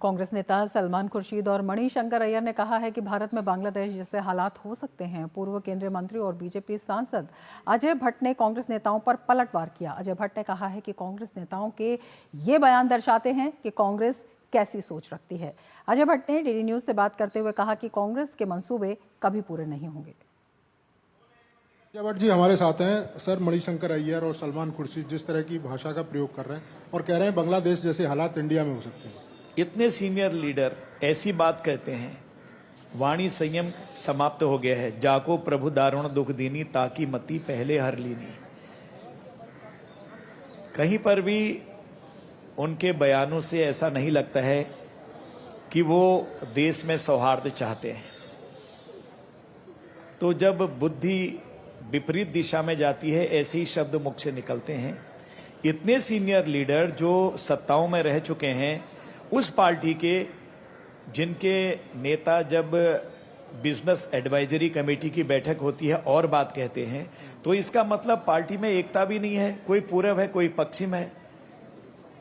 कांग्रेस नेता सलमान खुर्शीद और मणिशंकर अय्यर ने कहा है कि भारत में बांग्लादेश जैसे हालात हो सकते हैं। पूर्व केंद्रीय मंत्री और बीजेपी सांसद अजय भट्ट ने कांग्रेस नेताओं पर पलटवार किया। अजय भट्ट ने कहा है कि कांग्रेस नेताओं के ये बयान दर्शाते हैं कि कांग्रेस कैसी सोच रखती है। अजय भट्ट ने डीडी न्यूज से बात करते हुए कहा कि कांग्रेस के मंसूबे कभी पूरे नहीं होंगे। अजय भट्ट जी हमारे साथ हैं। सर, मणिशंकर अय्यर और सलमान खुर्शीद जिस तरह की भाषा का प्रयोग कर रहे हैं और कह रहे हैं बांग्लादेश जैसे हालात इंडिया में हो सकते हैं। इतने सीनियर लीडर ऐसी बात कहते हैं, वाणी संयम समाप्त हो गया है। जाको प्रभु दारुण दुख दीनी ताकि मती पहले हर लीनी। कहीं पर भी उनके बयानों से ऐसा नहीं लगता है कि वो देश में सौहार्द चाहते हैं। तो जब बुद्धि विपरीत दिशा में जाती है, ऐसे ही शब्द मुख से निकलते हैं। इतने सीनियर लीडर जो सत्ताओं में रह चुके हैं, उस पार्टी के जिनके नेता जब बिजनेस एडवाइजरी कमेटी की बैठक होती है और बात कहते हैं, तो इसका मतलब पार्टी में एकता भी नहीं है। कोई पूरब है, कोई पश्चिम है।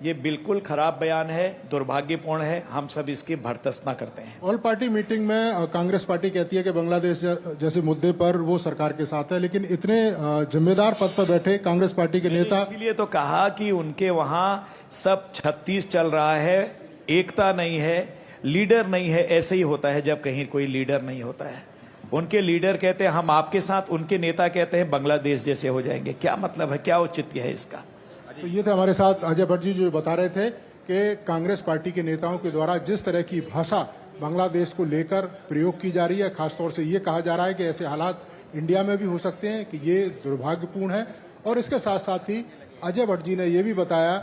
ये बिल्कुल खराब बयान है, दुर्भाग्यपूर्ण है। हम सब इसकी भर्त्सना करते हैं। ऑल पार्टी मीटिंग में कांग्रेस पार्टी कहती है कि बांग्लादेश जैसे मुद्दे पर वो सरकार के साथ है, लेकिन इतने जिम्मेदार पद पर बैठे कांग्रेस पार्टी के नेता, इसीलिए तो कहा कि उनके वहां सब 36 चल रहा है, एकता नहीं है, लीडर नहीं है। ऐसे ही होता है जब कहीं कोई लीडर नहीं होता है। उनके लीडर कहते हैं हम आपके साथ, उनके नेता कहते हैं बांग्लादेश जैसे हो जाएंगे। क्या मतलब है, क्या औचित्य है इसका? तो ये थे हमारे साथ अजय भट्ट जी जो बता रहे थे कि कांग्रेस पार्टी के नेताओं के द्वारा जिस तरह की भाषा बांग्लादेश को लेकर प्रयोग की जा रही है, खासतौर से ये कहा जा रहा है कि ऐसे हालात इंडिया में भी हो सकते हैं, कि ये दुर्भाग्यपूर्ण है। और इसके साथ साथ ही अजय भट्ट जी ने यह भी बताया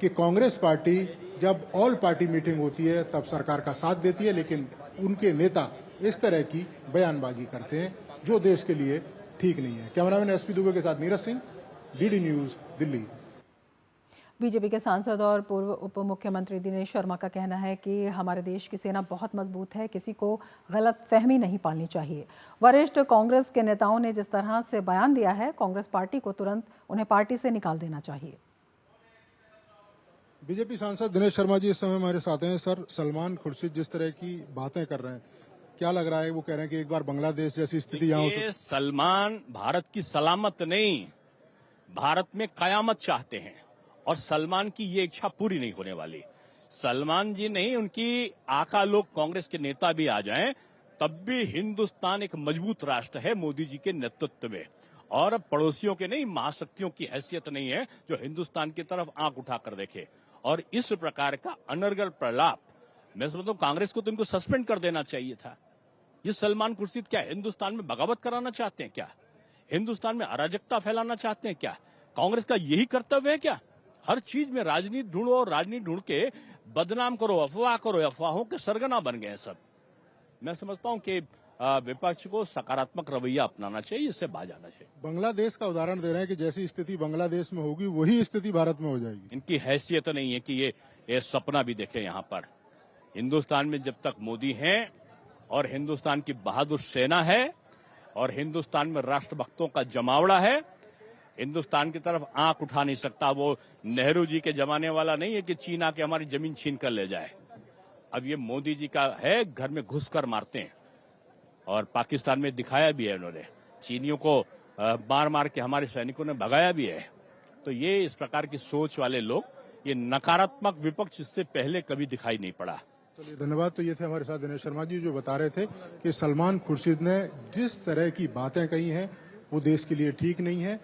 कि कांग्रेस पार्टी जब ऑल पार्टी मीटिंग होती है तब सरकार का साथ देती है, लेकिन उनके नेता इस तरह की बयानबाजी करते हैं जो देश के लिए ठीक नहीं है। कैमरामैन एसपी दुबे के साथ Neeraj Singh, DD news, Delhi. BJP के सांसद और पूर्व उप मुख्यमंत्री दिनेश शर्मा का कहना है कि हमारे देश की सेना बहुत मजबूत है, किसी को गलत फहमी नहीं पालनी चाहिए। वरिष्ठ कांग्रेस के नेताओं ने जिस तरह से बयान दिया है, कांग्रेस पार्टी को तुरंत उन्हें पार्टी से निकाल देना चाहिए। बीजेपी सांसद दिनेश शर्मा जी इस समय हमारे साथ हैं। सर, सलमान खुर्शीद जिस तरह की बातें कर रहे हैं, क्या लग रहा है? वो कह रहे हैं कि एक बार बांग्लादेश जैसी स्थिति यहाँ हो सकती। सलमान भारत की सलामत नहीं, भारत में कयामत चाहते हैं और सलमान की ये इच्छा पूरी नहीं होने वाली। सलमान जी नहीं, उनकी आका लोग कांग्रेस के नेता भी आ जाएं, तब भी हिंदुस्तान एक मजबूत राष्ट्र है मोदी जी के नेतृत्व में। और पड़ोसियों के नहीं, महाशक्तियों की हैसियत नहीं है जो हिंदुस्तान की तरफ आंख उठाकर देखे। और इस प्रकार का अनर्गल प्रलाप, मैं समझता हूं कांग्रेस को तो इनको सस्पेंड कर देना चाहिए था। ये सलमान खुर्शीद क्या हिंदुस्तान में बगावत कराना चाहते हैं क्या? हिंदुस्तान में अराजकता फैलाना चाहते हैं क्या? कांग्रेस का यही कर्तव्य है क्या? हर चीज में राजनीति ढूंढो और राजनीति ढूंढ के बदनाम करो, अफवाह करो, अफवाहों के सरगना बन गए सब। मैं समझता हूं कि विपक्ष को सकारात्मक रवैया अपनाना चाहिए, इससे बाज आना चाहिए। बांग्लादेश का उदाहरण दे रहे हैं कि जैसी स्थिति बांग्लादेश में होगी वही स्थिति भारत में हो जाएगी। इनकी हैसियत नहीं है कि ये सपना भी देखे। यहाँ पर हिंदुस्तान में जब तक मोदी हैं और हिंदुस्तान की बहादुर सेना है और हिंदुस्तान में राष्ट्रभक्तों का जमावड़ा है, हिंदुस्तान की तरफ आंख उठा नहीं सकता। वो नेहरू जी के जमाने वाला नहीं है कि चीन आके हमारी जमीन छीन कर ले जाए। अब ये मोदी जी का है, घर में घुसकर मारते हैं। और पाकिस्तान में दिखाया भी है उन्होंने, चीनियों को मार मार के हमारे सैनिकों ने भगाया भी है। तो ये इस प्रकार की सोच वाले लोग, ये नकारात्मक विपक्ष इससे पहले कभी दिखाई नहीं पड़ा। चलिए, धन्यवाद। तो ये थे हमारे साथ दिनेश शर्मा जी जो बता रहे थे कि सलमान खुर्शीद ने जिस तरह की बातें कही हैं वो देश के लिए ठीक नहीं है